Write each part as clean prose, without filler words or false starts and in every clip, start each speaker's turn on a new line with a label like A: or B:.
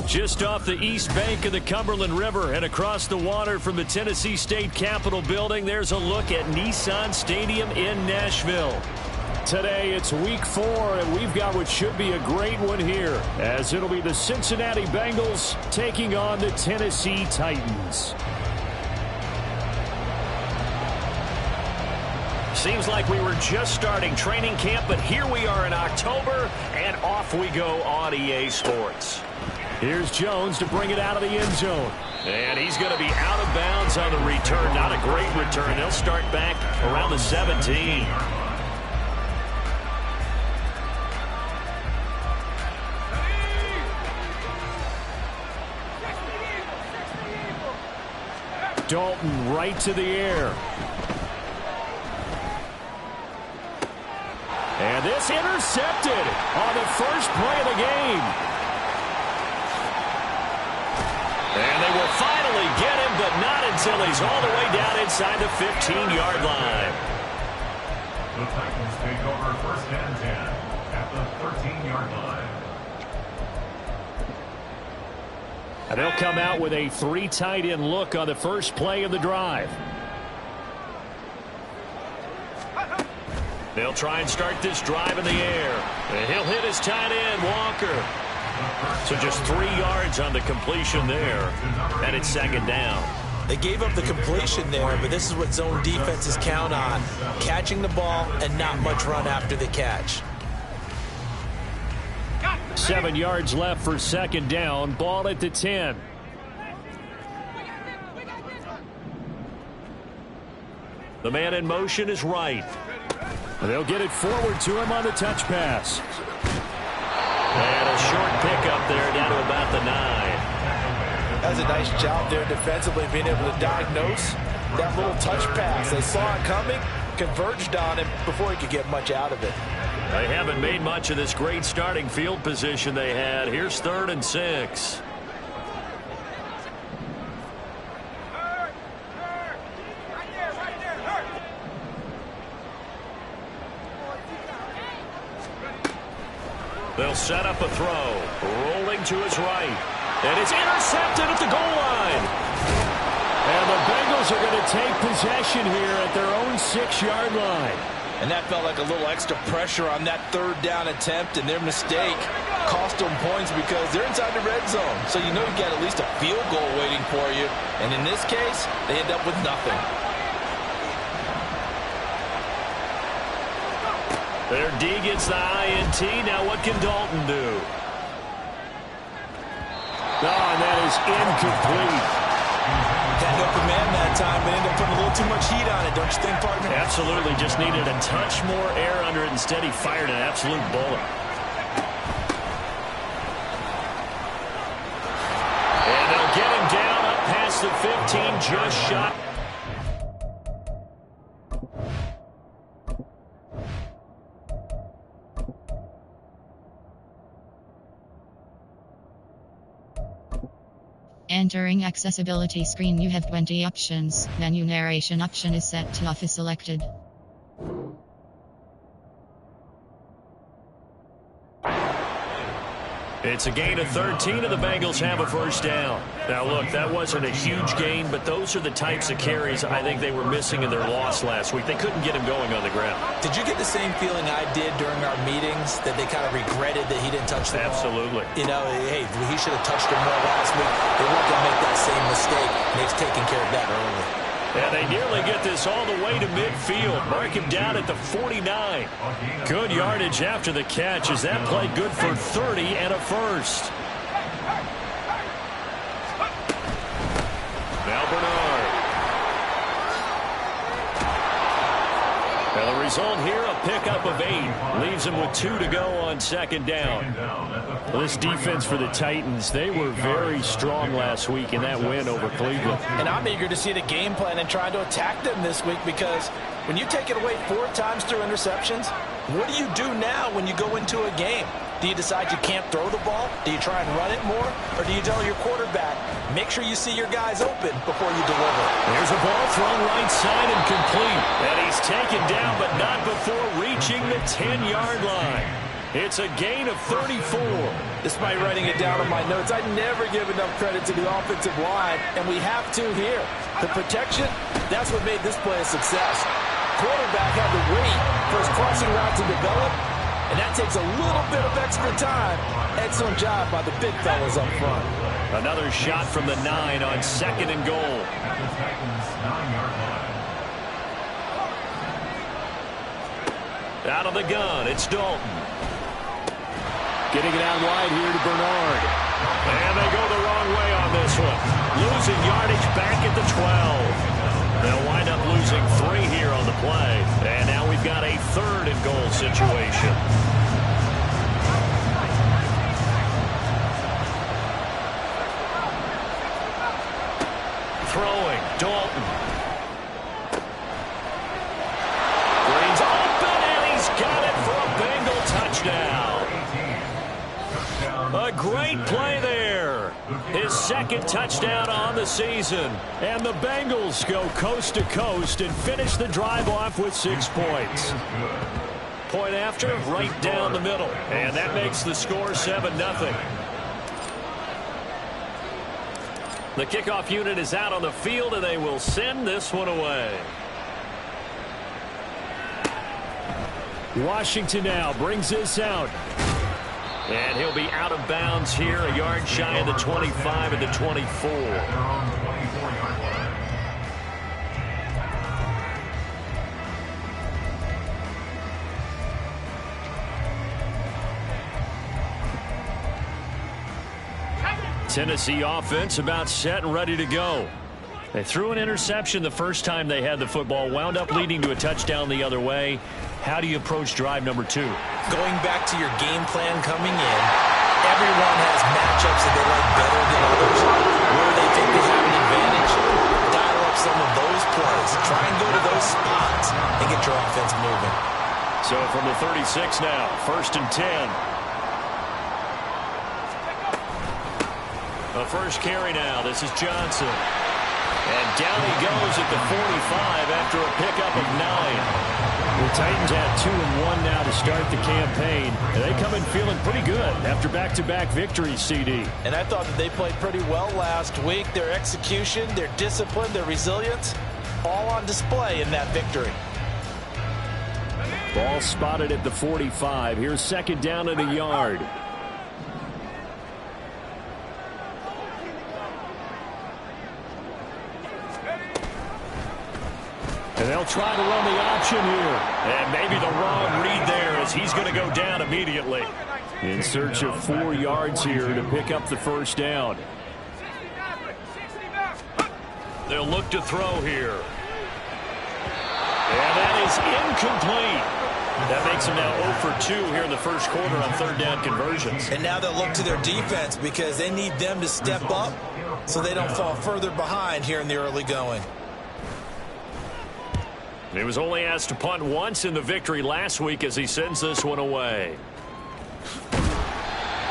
A: Just off the east bank of the Cumberland River and across the water from the Tennessee State Capitol building, there's a look at Nissan Stadium in Nashville. Today it's week 4, and we've got what should be a great one here, as it'll be the Cincinnati Bengals taking on the Tennessee Titans. Seems like we were just starting training camp, but here we are in October, and off we go on EA Sports. Here's Jones to bring it out of the end zone. And he's going to be out of bounds on the return. Not a great return. They'll start back around the 17. Dalton right to the air. And this intercepted on the first play of the game. And they will finally get him, but not until he's all the way down inside the 15-yard line.
B: The Titans take over first and 10 at the 13-yard line.
A: And they'll come out with a 3 tight end look on the first play of the drive. They'll try and start this drive in the air. And he'll hit his tight end, Walker. So just 3 yards on the completion there. And it's second down.
C: They gave up the completion there, but this is what zone defenses count on. Catching the ball and not much run after the catch.
A: 7 yards left for second down. Ball at the 10. The man in motion is right. They'll get it forward to him on the touch pass. And a short pickup there down to about the 9.
C: That's a nice job there defensively, being able to diagnose that little touch pass. They saw it coming, converged on him before he could get much out of it.
A: They haven't made much of this great starting field position they had. Here's 3rd and 6. They'll set up a throw. Rolling to his right. And it's intercepted at the goal line. And the Bengals are going to take possession here at their own 6-yard line.
C: And that felt like a little extra pressure on that 3rd down attempt, and their mistake cost them points because they're inside the red zone. So you know you got at least a field goal waiting for you. And in this case, they end up with nothing.
A: Their D gets the INT. Now what can Dalton do? Oh, and that is incomplete.
C: Had no command that time, but ended up putting a little too much heat on it, don't you think, partner?
A: Absolutely. Just needed a touch more air under it. Instead, he fired an absolute bullet. And they'll get him down up past the 15, just shot.
D: Entering accessibility screen, you have 20 options. Menu narration option is set to off is selected.
A: It's a gain of 13, and the Bengals have a first down. Now, look, that wasn't a huge gain, but those are the types of carries I think they were missing in their loss last week. They couldn't get him going on the ground.
C: Did you get the same feeling I did during our meetings, that they kind of regretted that he didn't touch the ball?
A: Absolutely.
C: You know, hey, he should have touched it more last week. They weren't going to make that same mistake, and he's taking care of that early.
A: And they nearly get this all the way to midfield. Mark him down at the 49. Good yardage after the catch. Is that play good for 30 and a first? result here, a pickup of 8. Leaves them with 2 to go on second down. Well, this defense for the Titans, they were very strong last week in that win over Cleveland.
C: And I'm eager to see the game plan and trying to attack them this week, because when you take it away 4 times through interceptions, what do you do now when you go into a game? Do you decide you can't throw the ball? Do you try and run it more? Or do you tell your quarterback, make sure you see your guys open before you deliver?
A: There's a ball thrown right side and complete. And he's taken down, but not before reaching the 10-yard line. It's a gain of 34.
C: Despite writing it down on my notes, I never give enough credit to the offensive line, and we have to here. The protection, that's what made this play a success. Quarterback had to wait for his crossing route to develop, and that takes a little bit of extra time. Excellent job by the big fellas up front.
A: Another shot from the 9 on second and goal. Out of the gun, it's Dalton. Getting it out wide here to Bernard. And they go the wrong way on this one. Losing yardage back at the 12. They'll wind up losing 3 here on the play. And now we've got a 3rd and goal situation. Throwing, Dalton. Green's open, and he's got it for a Bengal touchdown. A great play there. His 2nd touchdown on the season. And the Bengals go coast to coast and finish the drive off with 6 points. Point after, right down the middle. And that makes the score 7-0. The kickoff unit is out on the field, and they will send this one away. Washington now brings this out. And he'll be out of bounds here, a yard shy of the 25 and the 24. Tennessee offense about set and ready to go. They threw an interception the first time they had the football, wound up leading to a touchdown the other way. How do you approach drive number 2?
C: Going back to your game plan coming in, everyone has matchups that they like better than others. Where they think they have an advantage, dial up some of those plays. Try and go to those spots and get your offense moving.
A: So from the 36 now, 1st and 10. A first carry now. This is Johnson. And down he goes at the 45 after a pickup of 9. The Titans have 2-1 now to start the campaign. And they come in feeling pretty good after back-to-back victories, CD.
C: And I thought that they played pretty well last week. Their execution, their discipline, their resilience, all on display in that victory.
A: Ball spotted at the 45. Here's 2nd down at a yard. And they'll try to run the option here. And maybe the wrong read there, as he's going to go down immediately. In search of 4 yards here to pick up the first down. They'll look to throw here. And that is incomplete. That makes them now 0 for 2 here in the first quarter on 3rd down conversions.
C: And now they'll look to their defense because they need them to step up so they don't fall further behind here in the early going.
A: He was only asked to punt once in the victory last week as he sends this one away.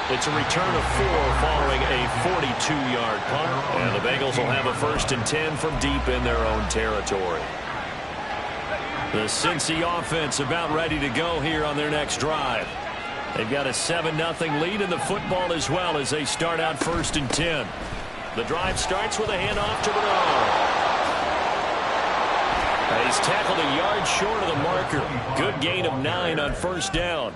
A: It's a return of 4 following a 42-yard punt. And the Bengals will have a 1st and 10 from deep in their own territory. The Cincy offense about ready to go here on their next drive. They've got a 7-0 lead in the football as well as they start out 1st and 10. The drive starts with a handoff to Bernard. He's tackled a yard short of the marker. Good gain of 9 on 1st down.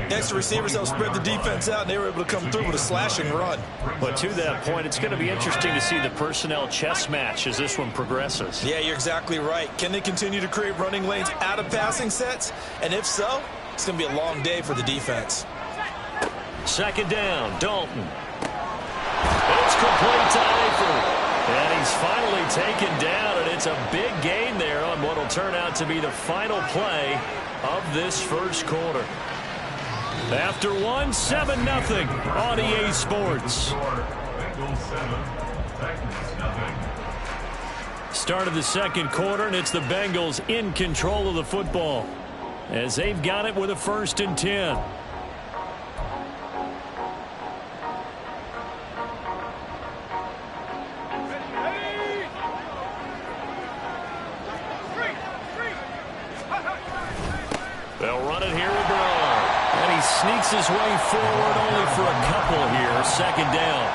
C: Next, the receivers helped spread the defense out, and they were able to come through with a slashing run.
A: But to that point, it's going to be interesting to see the personnel chess match as this one progresses.
C: Yeah, you're exactly right. Can they continue to create running lanes out of passing sets? And if so, it's going to be a long day for the defense.
A: 2nd down, Dalton. It's complete to Eifert. And he's finally taken down, and it's a big gain there on what will turn out to be the final play of this first quarter. After one, 7-0 on EA Sports. Start of the second quarter, and it's the Bengals in control of the football as they've got it with a 1st and 10. They'll run it here with Brown. And he sneaks his way forward only for a couple here. 2nd down.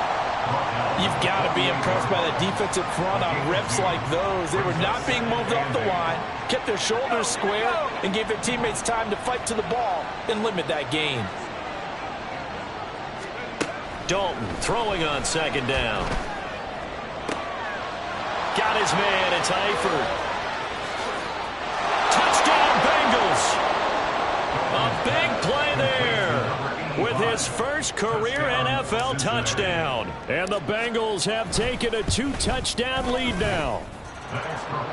C: You've got to be impressed by the defensive front on reps like those. They were not being moved off the line, kept their shoulders square, and gave their teammates time to fight to the ball and limit that gain.
A: Dalton throwing on 2nd down. Got his man. It's Eifert. Touchdown, Bengals. A big play there with his first career NFL touchdown. And the Bengals have taken a 2-touchdown lead now.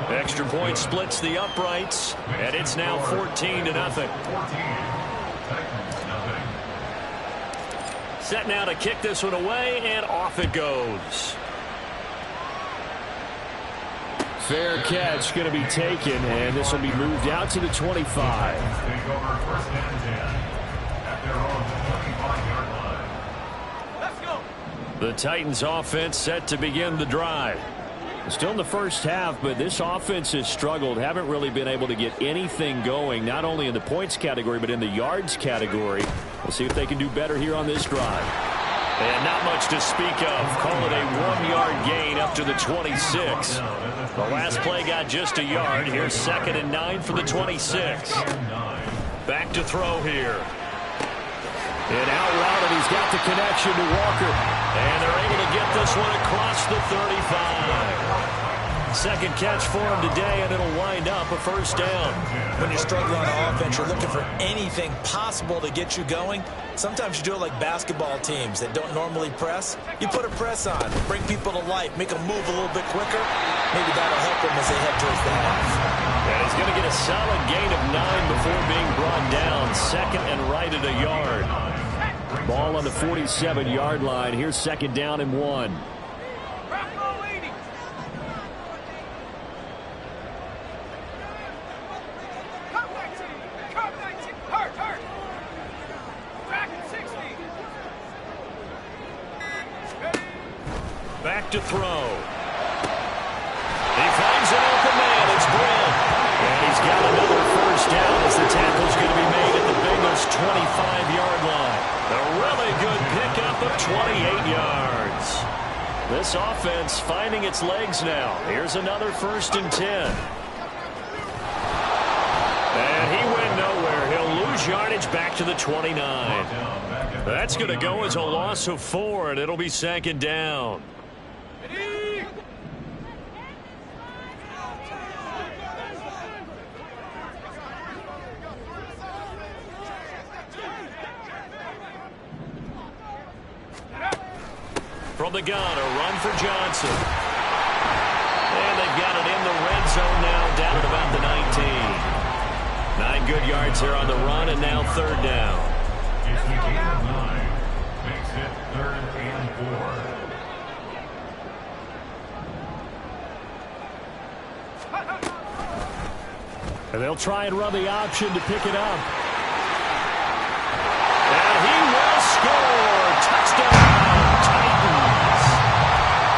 A: Extra point splits the uprights, and it's now 14-0. Set now to kick this one away, and off it goes. Fair catch going to be taken, and this will be moved out to the 25. The Titans offense set to begin the drive. Still in the first half, but this offense has struggled. Haven't really been able to get anything going, not only in the points category, but in the yards category. We'll see if they can do better here on this drive. And not much to speak of. Call it a 1-yard gain up to the 26. The last play got just a yard. Here's 2nd and 9 for the 26. Back to throw here. And out route, and he's got the connection to Walker. And they're able to get this one across the 35. Second catch for him today, and it'll wind up a 1st down.
C: When you're struggling on offense, you're looking for anything possible to get you going. Sometimes you do it like basketball teams that don't normally press. You put a press on, bring people to life, make them move a little bit quicker. Maybe that'll help them as they head towards the half.
A: And he's going to get a solid gain of 9 before being brought down. 2nd and right at a yard. Ball on the 47-yard line. Here's 2nd down and 1. Back to throw. He finds an open man. It's Grant. And he's got another 1st down as the tackle's going to be made at the Bengals' 25-yard line. A really good pickup of 28 yards. This offense finding its legs now. Here's another 1st and 10. And he went nowhere. He'll lose yardage back to the 29. That's going to go as a loss of 4, and it'll be 2nd down. From the gun, a run for Johnson. And they've got it in the red zone now, down at about the 19. 9 good yards there on the run, and now 3rd down.
B: It's the gain of 9. Makes it 3rd and 4.
A: And they'll try and run the option to pick it up. And he will score. Touchdown, Titans.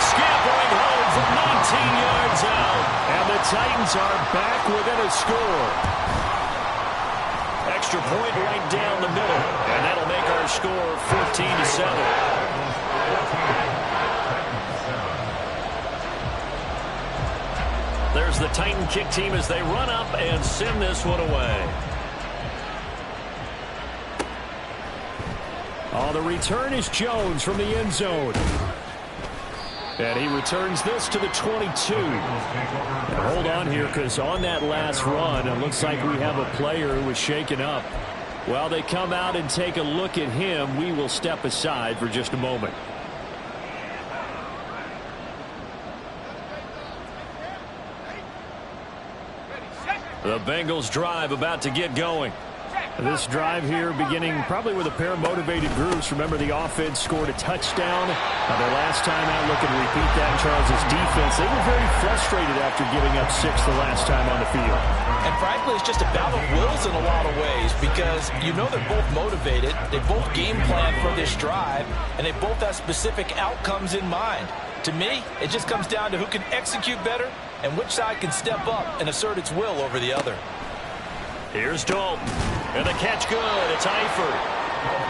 A: Scampering home from 19 yards out. And the Titans are back within a score. Extra point right down the middle. And that'll make our score 14-7. There's the Titan kick team as they run up and send this one away. Oh, the return is Jones from the end zone. And he returns this to the 22. And hold on here, because on that last run, it looks like we have a player who was shaken up. While they come out and take a look at him, we will step aside for just a moment. The Bengals drive about to get going.
E: This drive here beginning probably with a pair of motivated groups. Remember, the offense scored a touchdown. Their last time out, looking to repeat that. Charles' defense, they were very frustrated after giving up 6 the last time on the field.
C: And frankly, it's just a battle of wills in a lot of ways because you know they're both motivated. They both game plan for this drive, and they both have specific outcomes in mind. To me, it just comes down to who can execute better and which side can step up and assert its will over the other.
A: Here's Dalton. And the catch good. It's Eifert.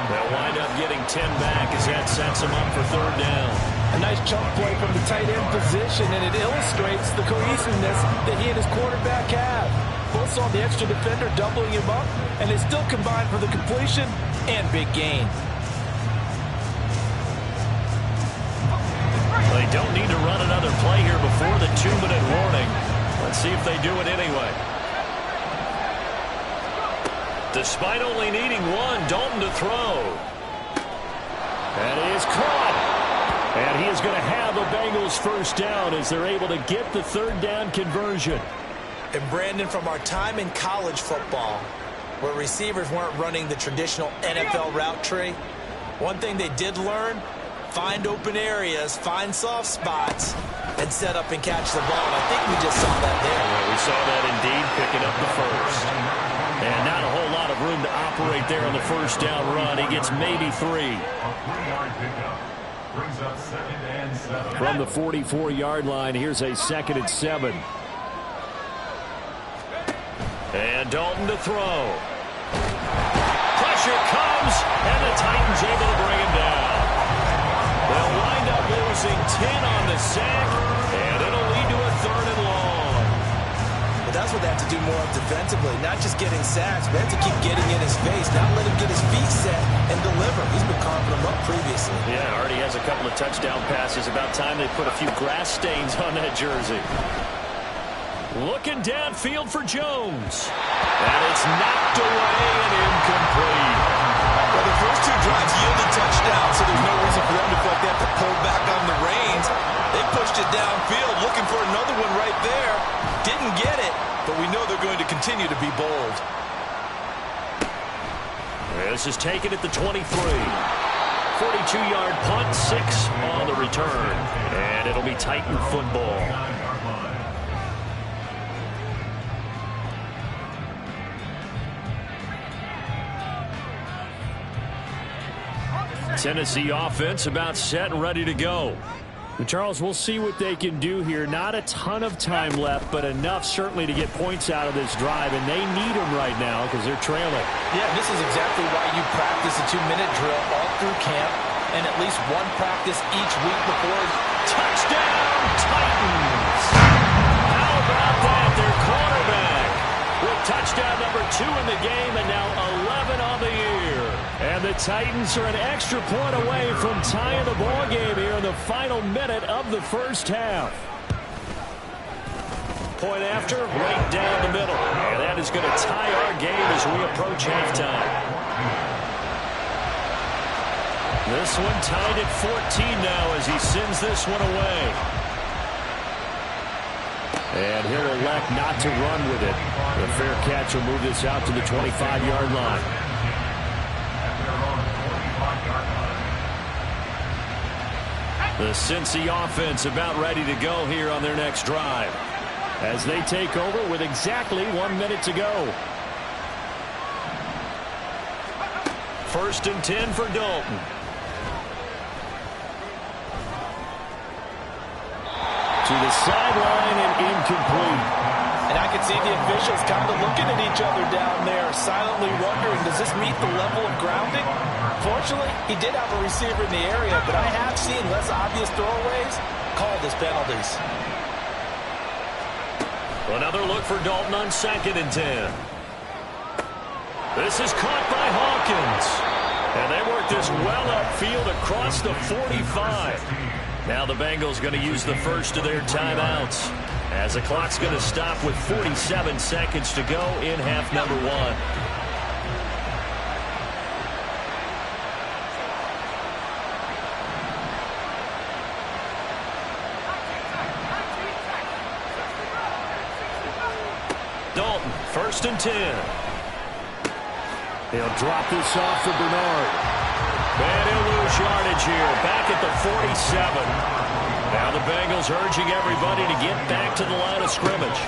A: They'll wind up getting 10 back as that sets them up for 3rd down.
C: A nice chunk play from the tight end position, and it illustrates the cohesiveness that he and his quarterback have. Both saw the extra defender doubling him up, and they still combined for the completion and big gain.
A: They don't need to run another play here before the 2-minute warning. Let's see if they do it anyway. Despite only needing 1, Dalton to throw.
E: That is caught. And he is going to have the Bengals 1st down as they're able to get the 3rd down conversion.
F: And Brandon, from our time in college football, where receivers weren't running the traditional NFL route tree, one thing they did learn, find open areas, find soft spots, and set up and catch the ball. And I think we just saw that there.
A: Yeah, we saw that indeed, picking up the 1st. And not a whole lot of room to operate there on the 1st down run. He gets maybe 3.
B: A 3-yard pickup brings up 2nd and 7.
E: From the 44-yard line, here's a 2nd and 7.
A: And Dalton to throw. Pressure comes, and the Titans able to bring him down. They'll wind up losing 10 on the sack, and it'll lead to a 3rd and long.
F: But that's what they have to do more of defensively, not just getting sacks, but they have to keep getting in his face, not let him get his feet set and deliver. He's been carving them up previously.
A: Yeah, already has a couple of touchdown passes. About time they put a few grass stains on that jersey. Looking downfield for Jones. And it's knocked away and incomplete.
C: Well, the first 2 drives yielded touchdowns, so there's no reason for them to feel like they have to pull back on the reins. They pushed it downfield, looking for another one right there. Didn't get it, but we know they're going to continue to be bold.
A: This is taken at the 23. 42-yard punt, 6 on the return. And it'll be Titan football. Tennessee offense about set and ready to go.
E: Charles, we'll see what they can do here. Not a ton of time left, but enough certainly to get points out of this drive, and they need them right now because they're trailing.
C: Yeah, this is exactly why you practice a 2-minute drill all through camp and at least one practice each week before.
A: Touchdown, Titans! How about that? Their quarterback with touchdown number 2 in the game and now 11 on the year.
E: And the Titans are an extra point away from tying the ball game here in the final minute of the 1st half.
A: Point after, right down the middle. And that is going to tie our game as we approach halftime. This one tied at 14 now as he sends this one away.
E: And he'll elect not to run with it. The fair catch will move this out to the 25-yard line.
A: The Cincy offense about ready to go here on their next drive.
E: As they take over with exactly 1 minute to go.
A: 1st and 10 for Dalton.
E: To the sideline and incomplete.
C: And I can see the officials kind of looking at each other down there, silently wondering, does this meet the level of grounding? Fortunately, he did have a receiver in the area, but I have seen less obvious throwaways called as penalties.
A: Another look for Dalton on 2nd and 10. This is caught by Hawkins. And they work this well upfield across the 45. Now the Bengals going to use the first of their timeouts, as the clock's going to stop with 47 seconds to go in half number 1. Dalton first and 10.
E: He'll drop this off for Bernard.
A: And he'll lose yardage here, back at the 47. Now the Bengals urging everybody to get back to the line of scrimmage.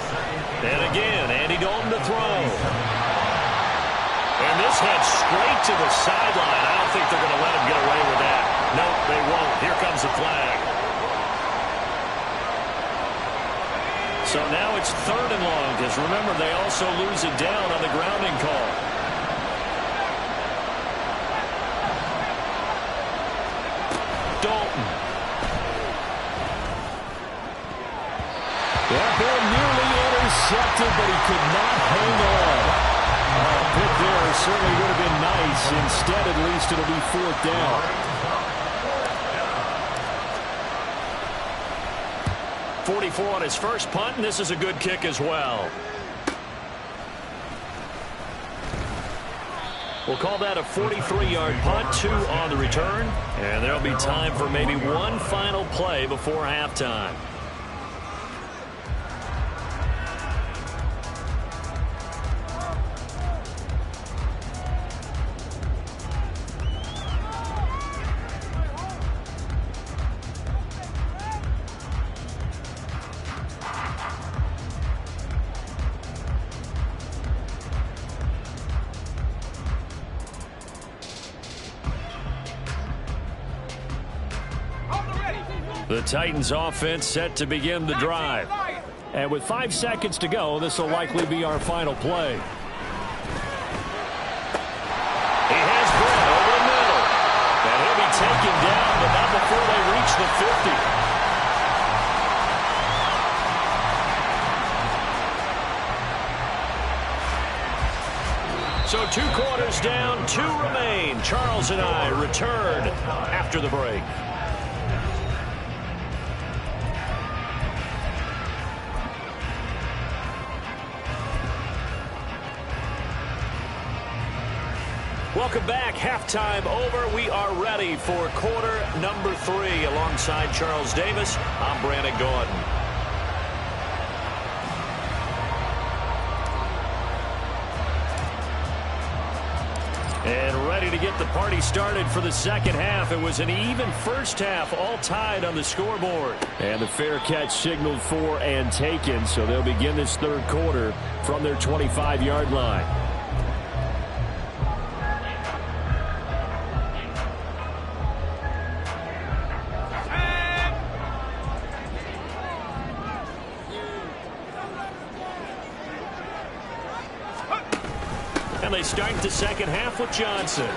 A: And again, Andy Dalton to throw. And this heads straight to the sideline. I don't think they're going to let him get away with that. Nope, they won't. Here comes the flag. So now it's 3rd and long, because remember, they also lose it down on the grounding call. Dalton.
E: That ball nearly intercepted, but he could not hang on. A pick there certainly would have been nice. Instead, at least, it'll be 4th down.
A: 44 on his first punt, and this is a good kick as well. We'll call that a 43-yard punt, 2 on the return, and there'll be time for maybe one final play before halftime. The Titans offense set to begin the drive.
E: And with 5 seconds to go, this will likely be our final play.
A: He has Brett over the middle. And he'll be taken down, but not before they reach the 50. So 2 quarters down, 2 remain. Charles and I return after the break. Welcome back. Halftime over. We are ready for quarter number 3. Alongside Charles Davis, I'm Brandon Gaudin. And ready to get the party started for the second half. It was an even first half, all tied on the scoreboard.
E: And the fair catch signaled for and taken, so they'll begin this 3rd quarter from their 25-yard line.
A: And they start the second half with Johnson. And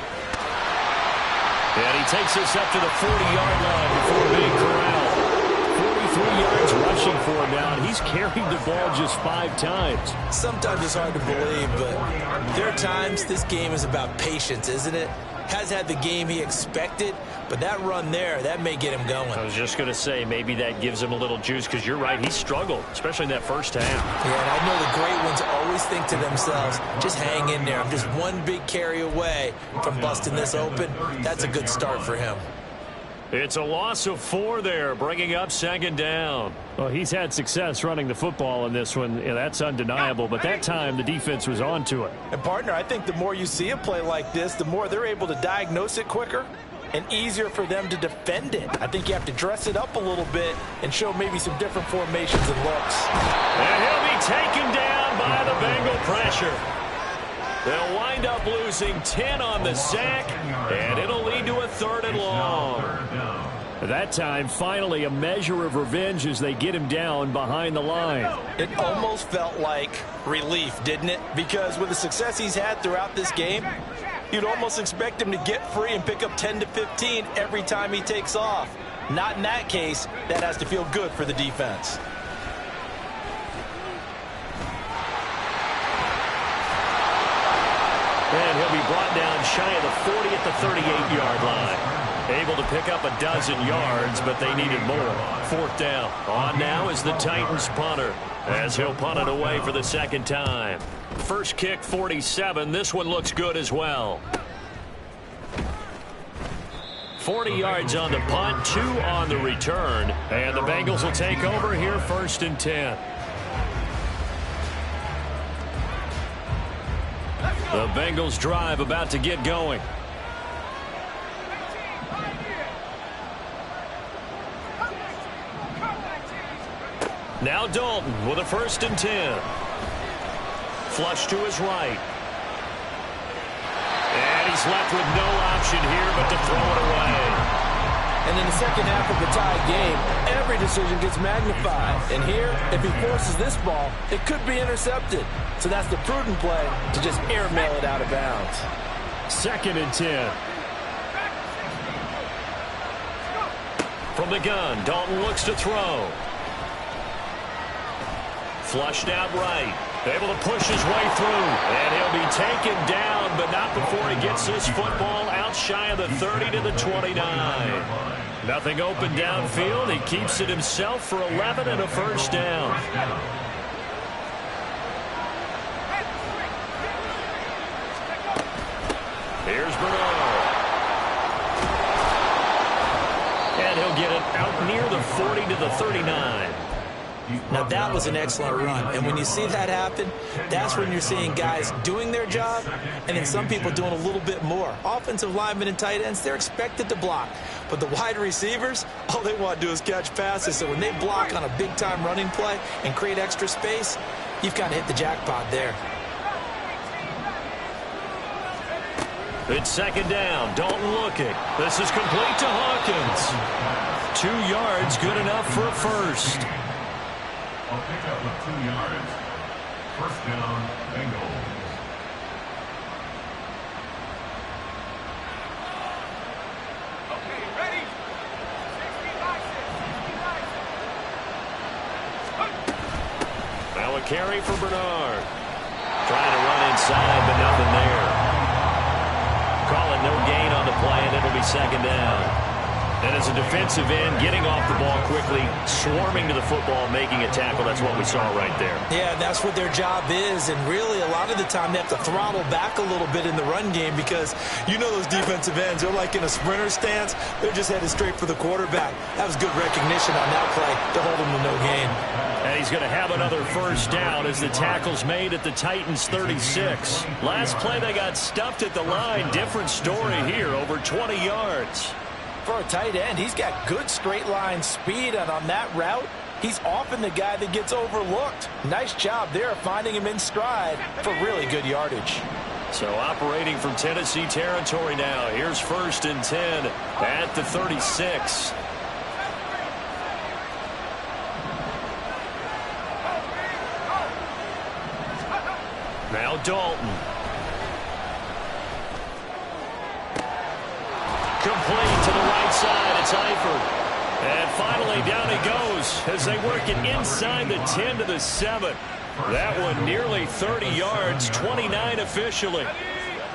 A: he takes us up to the 40-yard line before being corralled. 43 yards rushing for him now, and he's carried the ball just 5 times.
F: Sometimes it's hard to believe, but there are times this game is about patience, isn't it? Has had the game he expected, but that run there, that may get him going.
A: I was just going to say, maybe that gives him a little juice, because you're right, he struggled, especially in that first half.
F: Yeah, and I know the great ones always think to themselves, just hang in there. I'm just one big carry away from busting this open. That's a good start for him.
A: It's a loss of 4 there, bringing up 2nd down.
E: Well, he's had success running the football in this one. Yeah, that's undeniable. But that time, the defense was on to it.
F: And, partner, I think the more you see a play like this, the more they're able to diagnose it quicker and easier for them to defend it. I think you have to dress it up a little bit and show maybe some different formations and looks.
A: And he'll be taken down by the Bengal pressure. They'll wind up losing 10 on the sack, and it'll lead to a 3rd and long.
E: At that time, finally a measure of revenge as they get him down behind the line.
F: It almost felt like relief, didn't it? Because with the success he's had throughout this game, you'd almost expect him to get free and pick up 10 to 15 every time he takes off. Not in that case. That has to feel good for the defense.
A: And he'll be brought down shy of the 40 at the 38-yard line. Able to pick up a dozen yards, but they needed more. 4th down. On now is the Titans punter, as he'll punt it away for the 2nd time. First kick, 47. This one looks good as well. 40 yards on the punt, 2 on the return. And the Bengals will take over here 1st and 10. The Bengals drive about to get going. Now Dalton with a 1st and 10. Flush to his right. And he's left with no option here but to throw it away.
F: And in the second half of the tie game, every decision gets magnified. And here, if he forces this ball, it could be intercepted. So that's the prudent play to just airmail it out of bounds.
A: 2nd and 10. From the gun, Dalton looks to throw. Flushed out right. Able to push his way through. And he'll be taken down, but not before he gets this football out shy of the 30 to the 29. Nothing open downfield. He keeps it himself for 11 and a 1st down. Here's Bernard. And he'll get it out near the 40 to the 39.
F: Now, that was an excellent run. And when you see that happen, that's when you're seeing guys doing their job and then some people doing a little bit more. Offensive linemen and tight ends, they're expected to block. But the wide receivers, all they want to do is catch passes. So when they block on a big-time running play and create extra space, you've kind of hit the jackpot there.
A: It's 2nd down. Dalton looking. This is complete to Hawkins. 2 yards, good enough for a 1st.
B: A pickup of 2 yards. 1st down, Bengals.
G: Okay, ready? 65, 60.
A: Now a carry for Bernard. Trying to run inside, but nothing there. Call it no gain on the play, and it'll be 2nd down. And as a defensive end, getting off the ball quickly, swarming to the football, making a tackle. That's what we saw right there.
F: Yeah, that's what their job is. And really, a lot of the time, they have to throttle back a little bit in the run game because you know those defensive ends, they're like in a sprinter stance. They're just headed straight for the quarterback. That was good recognition on that play to hold him to no gain.
A: And he's going to have another 1st down as the tackle's made at the Titans' 36. Last play, they got stuffed at the line. Different story here, over 20 yards.
F: For a tight end, he's got good straight line speed, and on that route, he's often the guy that gets overlooked. Nice job there finding him in stride for really good yardage.
A: So operating from Tennessee territory now. Here's 1st and 10 at the 36. Now Dalton. Complete to the right side. It's Eifert. And finally down he goes as they work it inside the 10 to the 7. That one nearly 30 yards, 29 officially.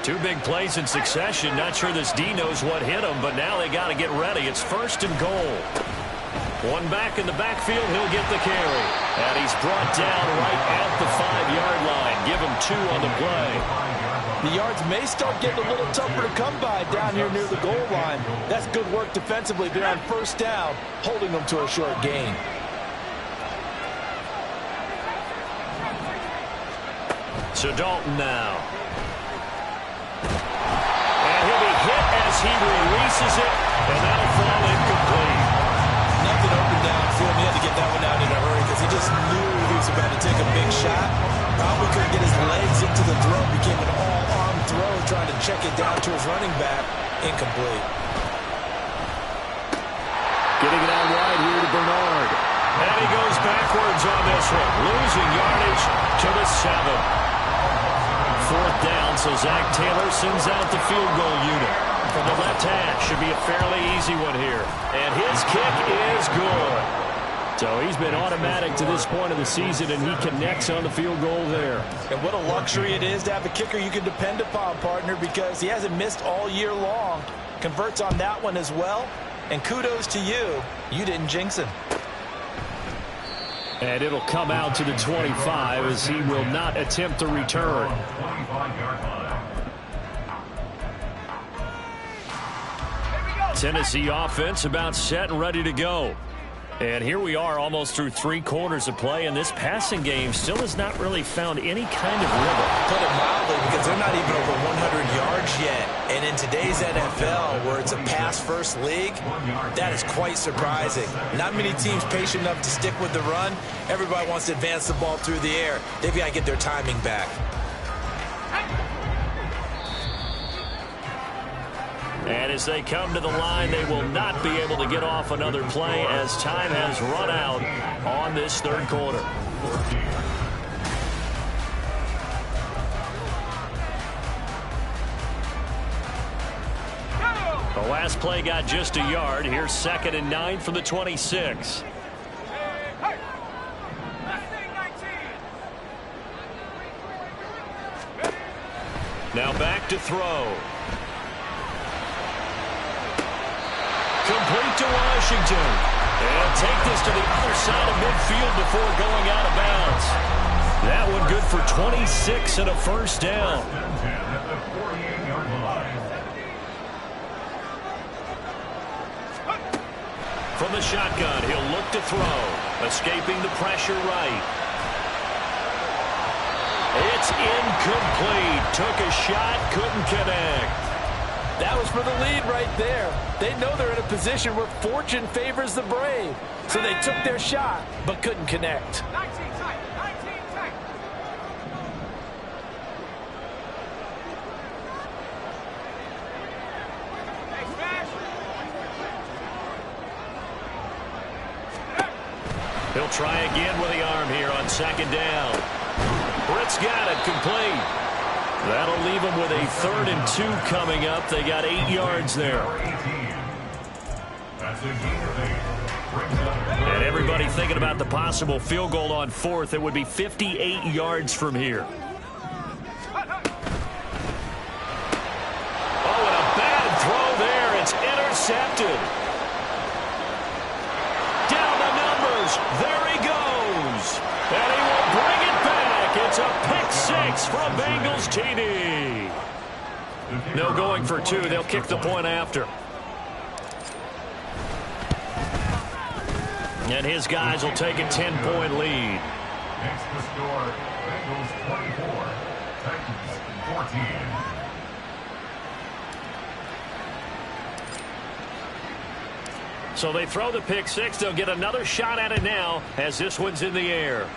A: 2 big plays in succession. Not sure this D knows what hit him, but now they got to get ready. It's 1st and goal. One back in the backfield, he'll get the carry. And he's brought down right at the 5-yard line. Give him 2 on the play.
F: The yards may start getting a little tougher to come by down here near the goal line. That's good work defensively there on 1st down, holding them to a short gain.
A: So Dalton now. And he'll be hit as he releases it, and that'll fall incomplete.
F: Nothing open downfield. He had to get that one out in a hurry because he just knew he was about to take a big shot. Probably couldn't get his legs into the throw. Became an all-arm throw, trying to check it down to his running back. Incomplete.
E: Getting it out wide here to Bernard.
A: And he goes backwards on this one. Losing yardage to the 7. 4th down, so Zach Taylor sends out the field goal unit. From the left hash, should be a fairly easy one here. And his kick is good. So he's been automatic to this point of the season, and he connects on the field goal there.
F: And what a luxury it is to have a kicker you can depend upon, partner, because he hasn't missed all year long. Converts on that one as well. And kudos to you. You didn't jinx him.
E: And it'll come out to the 25 as he will not attempt to return.
B: 25-yard line.
A: Tennessee offense about set and ready to go. And here we are almost through 3 quarters of play, and this passing game still has not really found any kind of rhythm.
F: Put it mildly, because they're not even over 100 yards yet. And in today's NFL, where it's a pass-first league, that is quite surprising. Not many teams patient enough to stick with the run. Everybody wants to advance the ball through the air. They've got to get their timing back.
A: And as they come to the line, they will not be able to get off another play as time has run out on this 3rd quarter. The last play got just a yard. Here's 2nd and 9 from the 26. Now back to throw. Complete to Washington. And take this to the other side of midfield before going out of bounds. That one good for 26 and a first down. From the shotgun, he'll look to throw. Escaping the pressure right. It's incomplete. Took a shot, couldn't connect.
C: That was for the lead right there. They know they're in a position where fortune favors the brave. So they took their shot, but couldn't connect.
G: 19 tight.
A: He'll try again with the arm here on 2nd down. Britt's got it complete. That'll leave them with a 3rd and 2 coming up. They got 8 yards there. And everybody thinking about the possible field goal on 4th. It would be 58 yards from here. Oh, and a bad throw there. It's intercepted. Down the numbers. There he goes. And he will bring it back. It's a pick 6 from Bengals TD. No going for 2. They'll kick the point after. And his guys will take a 10-point lead.
B: Next to score, Bengals 24, Titans 14.
A: So they throw the pick 6. They'll get another shot at it now as this one's in the air.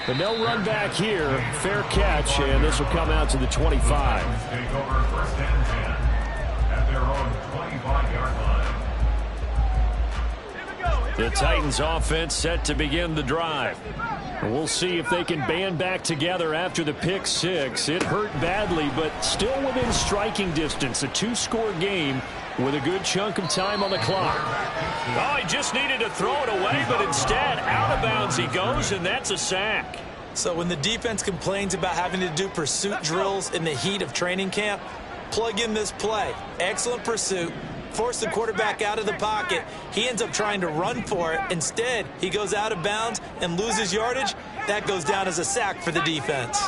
E: And they'll run back here. Fair catch, and this will come out to the 25.
B: Take over 1st and 10 at their own 25-yard line.
A: The Titans offense set to begin the drive. And we'll see if they can band back together after the pick 6. It hurt badly, but still within striking distance. A 2-score game with a good chunk of time on the clock. Oh, he just needed to throw it away, but instead out of bounds he goes, and that's a sack.
F: So when the defense complains about having to do pursuit drills in the heat of training camp, plug in this play. Excellent pursuit. Force the quarterback out of the pocket. He ends up trying to run for it. Instead, he goes out of bounds and loses yardage. That goes down as a sack for the defense.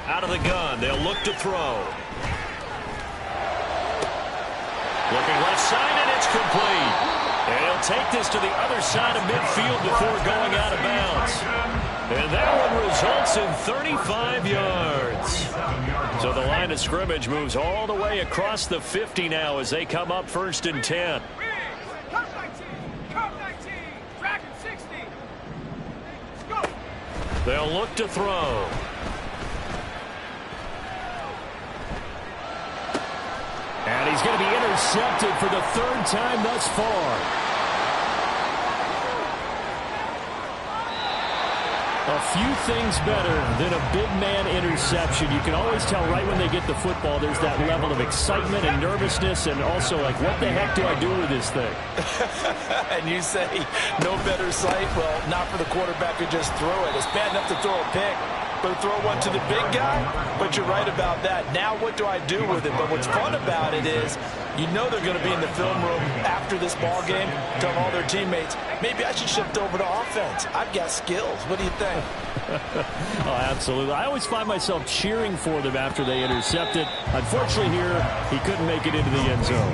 A: Out of the gun, they'll look to throw. Looking left side, and it's complete. And he'll take this to the other side of midfield before going out of bounds. And that one results in 35 yards. So the line of scrimmage moves all the way across the 50 now as they come up 1st and 10.
G: Come 19. Dragon 60. Go.
A: They'll look to throw.
E: And he's going to be intercepted for the 3rd time thus far. A few things better than a big man interception. You can always tell right when they get the football, there's that level of excitement and nervousness, and also like, what the heck do I do with this thing?
C: And you say, no better sight? Well, not for the quarterback to just throw it. It's bad enough to throw a pick, but throw one to the big guy? But you're right about that. Now what do I do with it? But what's fun about it is
F: You know they're going to be in the film room after this ball game, telling all their teammates, maybe I should shift over to offense. I've got skills. What do you think?
E: Oh, absolutely. I always find myself cheering for them after they intercept it. Unfortunately here, he couldn't make it into the end zone.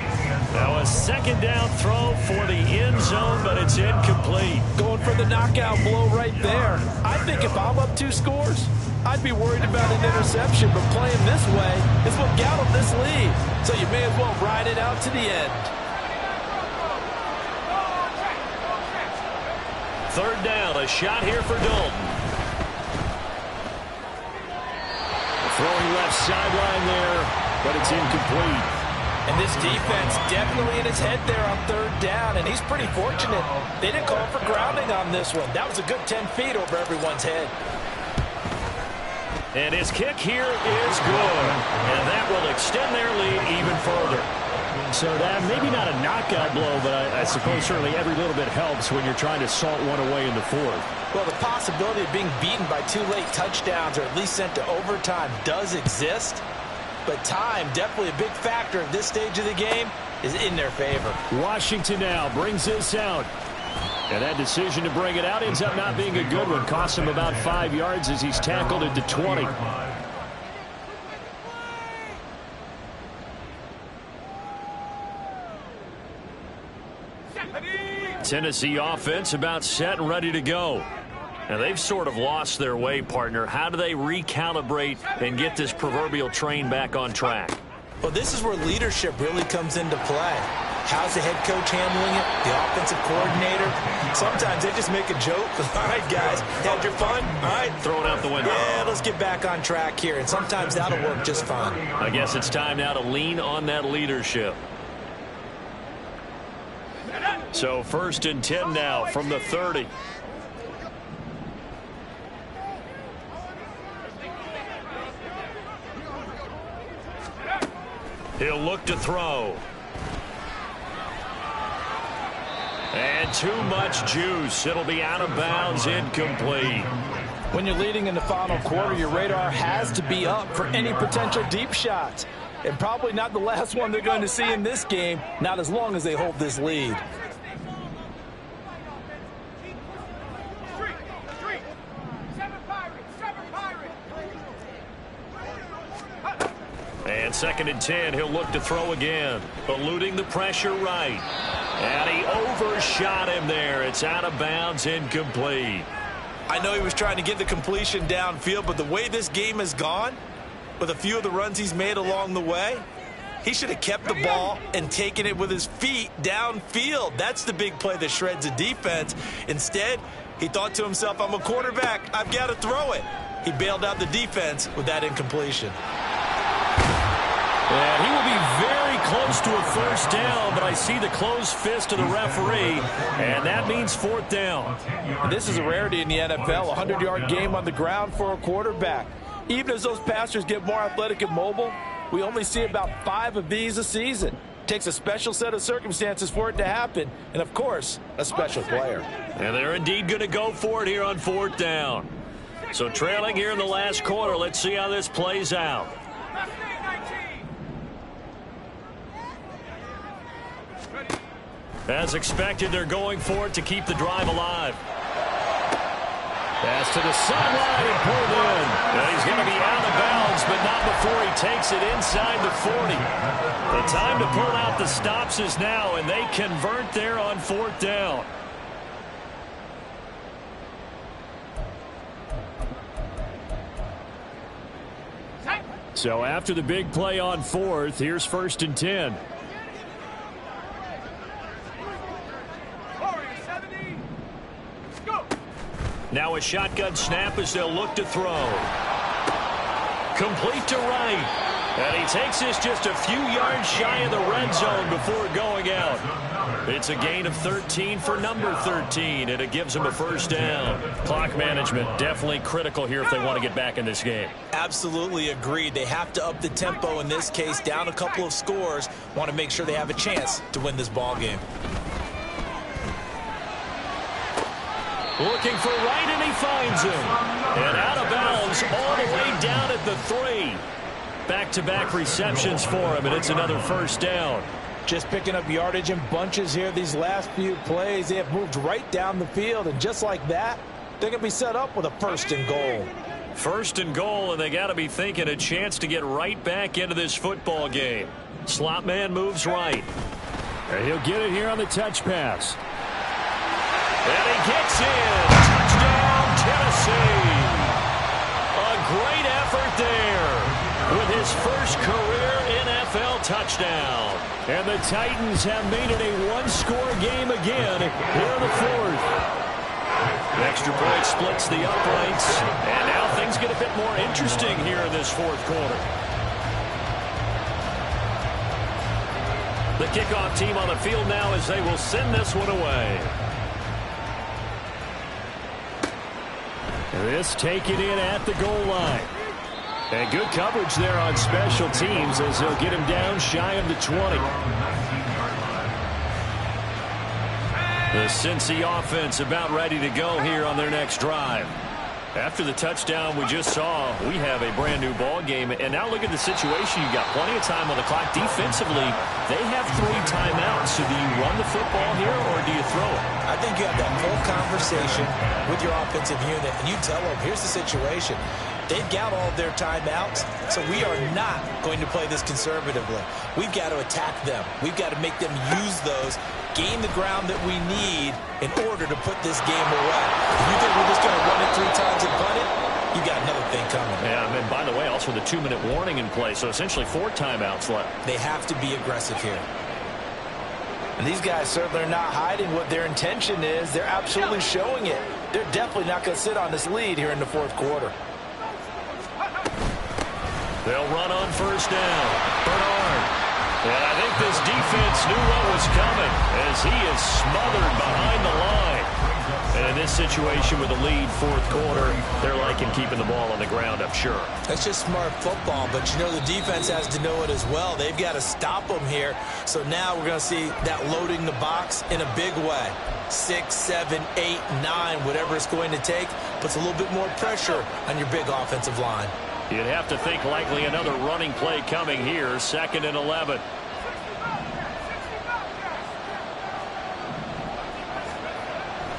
A: Now a second down throw for the end zone, but it's incomplete.
F: Going for the knockout blow right there. I think if I'm up 2 scores, I'd be worried about an interception, but playing this way is what got them this lead. So you may as well ride it out to the end.
A: Third down, a shot here for Dalton. Throwing left sideline there, but it's incomplete.
F: And this defense definitely in his head there on third down, and he's pretty fortunate. They didn't call for grounding on this one. That was a good 10 feet over everyone's head.
A: And his kick here is good. And that will extend their lead even further.
E: So that maybe not a knockout blow, but I suppose certainly every little bit helps when you're trying to salt one away in the fourth.
F: Well, the possibility of being beaten by 2 late touchdowns or at least sent to overtime does exist. But time, definitely a big factor at this stage of the game, is in their favor.
E: Washington now brings this out. And that decision to bring it out ends up not being a good one. Costs him about 5 yards as he's tackled at the 20.
A: Tennessee offense about set and ready to go. Now they've sort of lost their way, partner. How do they recalibrate and get this proverbial train back on track?
F: Well, this is where leadership really comes into play. How's the head coach handling it? The offensive coordinator? Sometimes they just make a joke. All right, guys, had your fun? All right.
A: Throw it out the window.
F: Yeah, let's get back on track here. And sometimes that'll work just fine.
A: I guess it's time now to lean on that leadership. So 1st and 10 now from the 30. He'll look to throw. And too much juice. It'll be out of bounds, incomplete.
F: When you're leading in the final quarter, your radar has to be up for any potential deep shots. And probably not the last one they're going to see in this game, not as long as they hold this lead.
A: And 2nd and 10, he'll look to throw again. Eluding the pressure right. And he overshot him there. It's out of bounds, incomplete.
F: I know he was trying to get the completion downfield, but the way this game has gone, with a few of the runs he's made along the way, he should have kept the ball and taken it with his feet downfield. That's the big play that shreds a defense. Instead, he thought to himself, I'm a quarterback. I've got to throw it. He bailed out the defense with that incompletion.
A: And he will be very close to a 1st down, but I see the closed fist of the referee, and that means 4th down.
F: And this is a rarity in the NFL, a 100-yard game on the ground for a quarterback. Even as those passers get more athletic and mobile, we only see about 5 of these a season. It takes a special set of circumstances for it to happen, and of course, a special player.
A: And they're indeed going to go for it here on 4th down. So trailing here in the last quarter, let's see how this plays out. As expected, they're going for it to keep the drive alive. Pass to the sideline and pulled in. And he's going to be out of bounds, but not before he takes it inside the 40. The time to pull out the stops is now, and they convert there on 4th down.
E: So after the big play on 4th, here's 1st and 10.
A: Now a shotgun snap as they'll look to throw. Complete to right. And he takes this just a few yards shy of the red zone before going out. It's a gain of 13 for number 13, and it gives him a 1st down. Clock management definitely critical here if they want to get back in this game.
F: Absolutely agreed. They have to up the tempo in this case, down a couple of scores. Want to make sure they have a chance to win this ball game.
A: Looking for right, and he finds him. And out of bounds all the way down at the 3. Back-to-back receptions for him, and it's another 1st down.
F: Just picking up yardage in bunches here these last few plays. They have moved right down the field, and just like that, they're going to be set up with a 1st and goal.
A: 1st and goal, and they got to be thinking a chance to get right back into this football game. Slot man moves right.
E: And he'll get it here on the touch pass.
A: And he gets in. Touchdown, Tennessee. A great effort there with his first career NFL touchdown.
E: And the Titans have made it a one-score game again here in the 4th.
A: Extra point splits the uprights. And now things get a bit more interesting here in this 4th quarter. The kickoff team on the field now as they will send this one away.
E: This taken in at the goal line. And good coverage there on special teams as they'll get him down shy of the 20.
A: The Cincy offense about ready to go here on their next drive. After the touchdown we just saw, we have a brand new ball game. And now look at the situation. You've got plenty of time on the clock. Defensively, they have 3 timeouts. So do you run the football here or do you throw it?
F: I think you have that full conversation with your offensive unit, and you tell them, here's the situation. They've got all of their timeouts, so we are not going to play this conservatively. We've got to attack them. We've got to make them use those, gain the ground that we need in order to put this game away. If you think we're just going to run it 3 times and punt it, you got another thing coming.
A: Yeah, and by the way, also the 2-minute warning in play, so essentially 4 timeouts left.
F: They have to be aggressive here. And these guys certainly are not hiding what their intention is. They're absolutely showing it. They're definitely not going to sit on this lead here in the 4th quarter.
A: They'll run on 1st down. Bernard. And I think this defense knew what was coming as he is smothered behind the line. And in this situation with the lead 4th quarter, they're liking keeping the ball on the ground, I'm sure.
F: That's just smart football, but you know the defense has to know it as well. They've got to stop them here. So now we're going to see that loading the box in a big way. 6, 7, 8, 9, whatever it's going to take, puts a little bit more pressure on your big offensive line.
A: You'd have to think likely another running play coming here, 2nd and 11.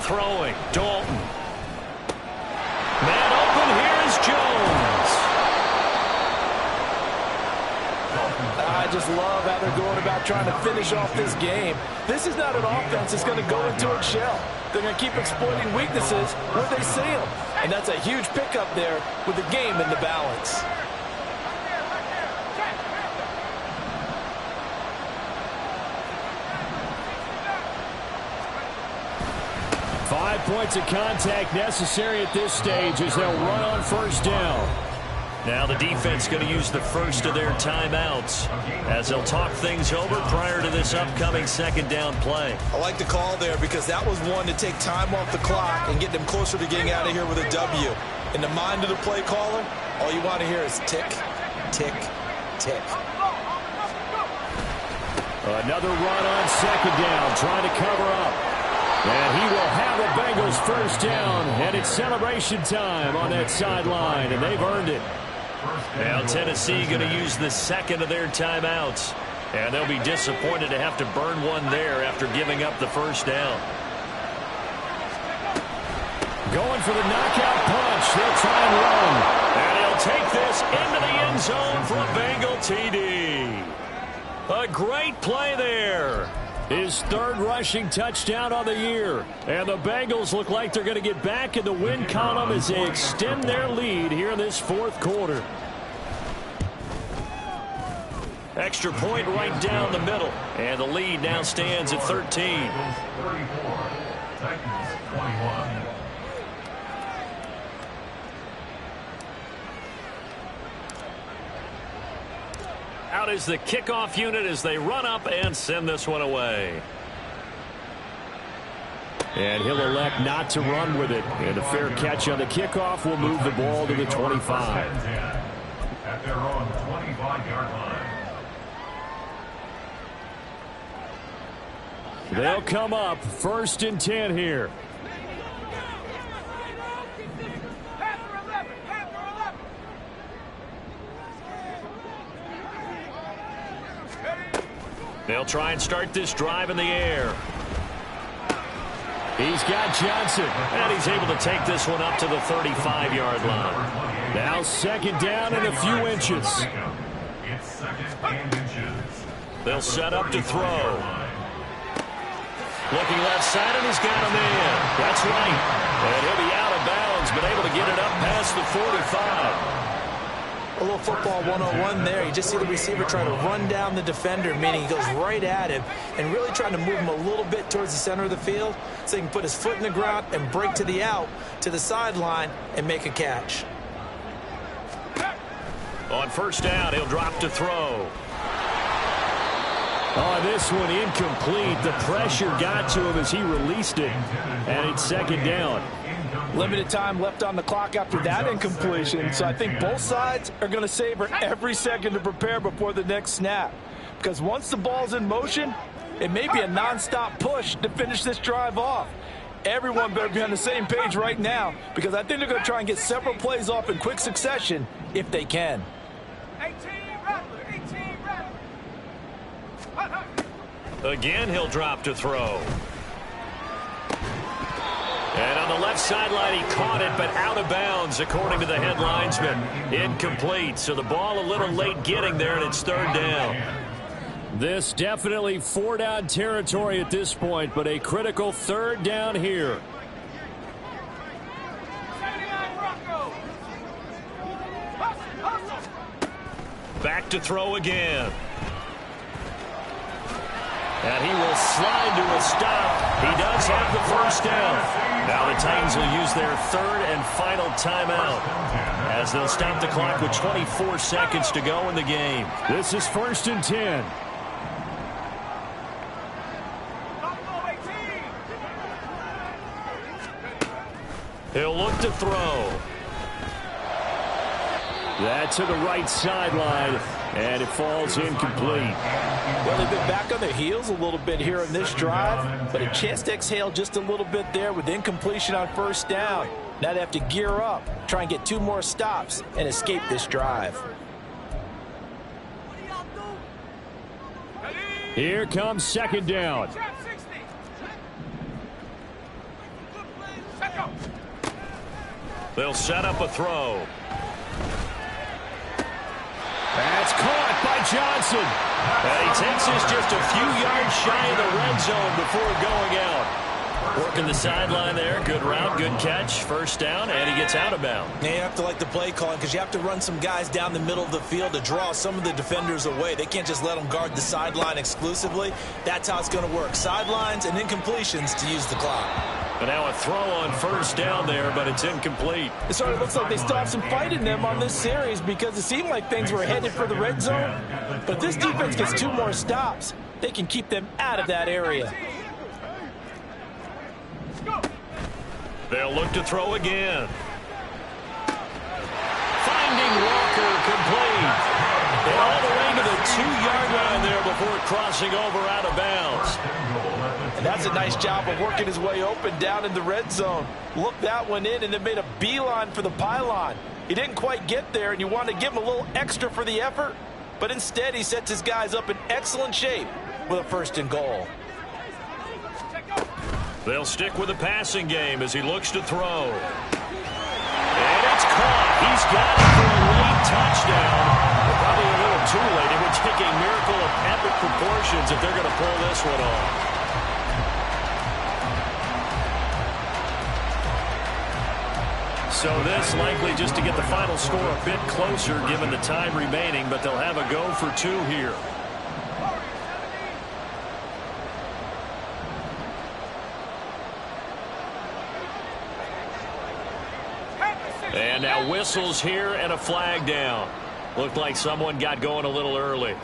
A: Throwing, Dalton. Man open, here's Jones.
F: I just love how they're going about trying to finish off this game. This is not an offense that's going to go into its shell. They're going to keep exploiting weaknesses where they see them. And that's a huge pickup there with the game in the balance.
E: Five points of contact necessary at this stage as they'll run on 1st down.
A: Now the defense going to use the first of their timeouts as they'll talk things over prior to this upcoming 2nd down play.
F: I like the call there because that was one to take time off the clock and get them closer to getting out of here with a W. In the mind of the play caller, all you want to hear is tick, tick, tick.
E: Another run on 2nd down, trying to cover up. And he will have the Bengals 1st down, and it's celebration time on that sideline, and they've earned it.
A: Now Tennessee going to use the 2nd of their timeouts. And they'll be disappointed to have to burn one there after giving up the 1st down.
E: Going for the knockout punch. They'll try and run.
A: And he'll take this into the end zone for a Bengal TD. A great play there.
E: His 3rd rushing touchdown on the year. And the Bengals look like they're going to get back in the win column as they extend their lead here in this 4th quarter.
A: Extra point right down the middle. And the lead now stands at 13.
B: 34, Titans 21.
A: Out is the kickoff unit as they run up and send this one away.
E: And he'll elect not to run with it. And a fair catch on the kickoff will move the ball to the 25.
B: At their own 25-yard line.
E: They'll come up 1st and 10 here.
A: They'll try and start this drive in the air.
E: He's got Johnson,
A: and he's able to take this one up to the 35-yard line.
E: Now second down and a few inches.
B: It's second and inches.
A: They'll set up to throw. Looking left side, and he's got him in. That's right. And he'll be out of bounds, but able to get it up past the 45.
F: A little football 101 there. You just see the receiver trying to run down the defender, meaning he goes right at him and really trying to move him a little bit towards the center of the field so he can put his foot in the ground and break to the out, to the sideline, and make a catch.
A: On first down, he'll drop to throw.
E: Oh, this one incomplete. The pressure got to him as he released it, and it's second down.
C: Limited time left on the clock after that incompletion, so I think both sides are going to savor every second to prepare before the next snap. Because once the ball's in motion, it may be a nonstop push to finish this drive off. Everyone better be on the same page right now, because I think they're going to try and get several plays off in quick succession if they can.
G: 18 Rattler.
A: Again, he'll drop to throw. And on the left sideline, he caught it, but out of bounds, according to the head linesman. Incomplete, so the ball a little late getting there, and it's third down.
E: This definitely four-down territory at this point, but a critical third down here.
G: 79 Bronco. Hustle.
A: Back to throw again. And he will slide to a stop. He does have the first down. Now the Titans will use their third and final timeout as they'll stop the clock with 24 seconds to go in the game.
E: This is first and 10.
A: He'll look to throw.
E: That to the right sideline, and it falls incomplete.
C: Well, they've been back on their heels a little bit here in this drive, but a chance to exhale just a little bit there with incompletion on first down. Now they have to gear up, try and get two more stops, and escape this drive.
E: Here comes second down.
A: They'll set up a throw.
E: That's caught by Johnson.
A: And he takes this just a few yards shy of the red zone before going out. Working the sideline there. Good route, good catch. First down, and he gets out of bounds.
F: Now you have to like the play calling because you have to run some guys down the middle of the field to draw some of the defenders away. They can't just let them guard the sideline exclusively. That's how it's going to work. Sidelines and incompletions to use the clock.
A: And now a throw on first down there, but it's incomplete.
C: It sort of looks like they still have some fight in them on this series because it seemed like things were headed for the red zone. But if this defense gets two more stops, they can keep them out of that area.
A: They'll look to throw again. Finding Walker complete. And all the way to the 2-yard line there before crossing over out of bounds.
C: And that's a nice job of working his way open down in the red zone. Looked that one in and then made a beeline for the pylon. He didn't quite get there, and you want to give him a little extra for the effort. But instead, he sets his guys up in excellent shape with a first and goal.
A: They'll stick with the passing game as he looks to throw. And it's caught. He's got it for a late touchdown. But probably a little too late. It would take a miracle of epic proportions if they're going to pull this one off. So this likely just to get the final score a bit closer given the time remaining, but they'll have a go for two here. And now whistles here and a flag down. Looked like someone got going a little early.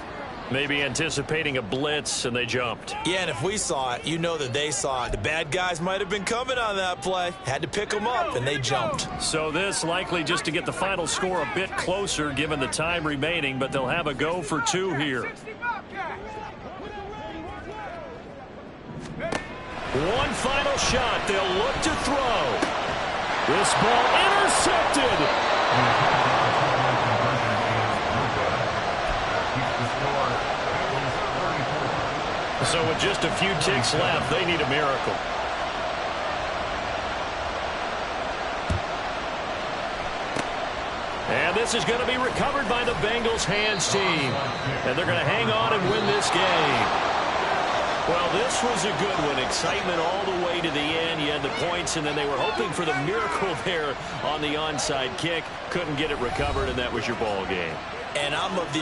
A: Maybe anticipating a blitz, and they jumped.
F: Yeah, and if we saw it, you know that they saw it. The bad guys might have been coming on that play. Had to pick them up, and they jumped.
A: So this likely just to get the final score a bit closer given the time remaining, but they'll have a go for two here. One final shot. They'll look to throw.
E: This ball intercepted.
A: So with just a few ticks left, they need a miracle. And this is going to be recovered by the Bengals hands team. And they're going to hang on and win this game. Well, this was a good one. Excitement all the way to the end. You had the points, and then they were hoping for the miracle there on the onside kick. Couldn't get it recovered, and that was your ball game.
F: And I'm of the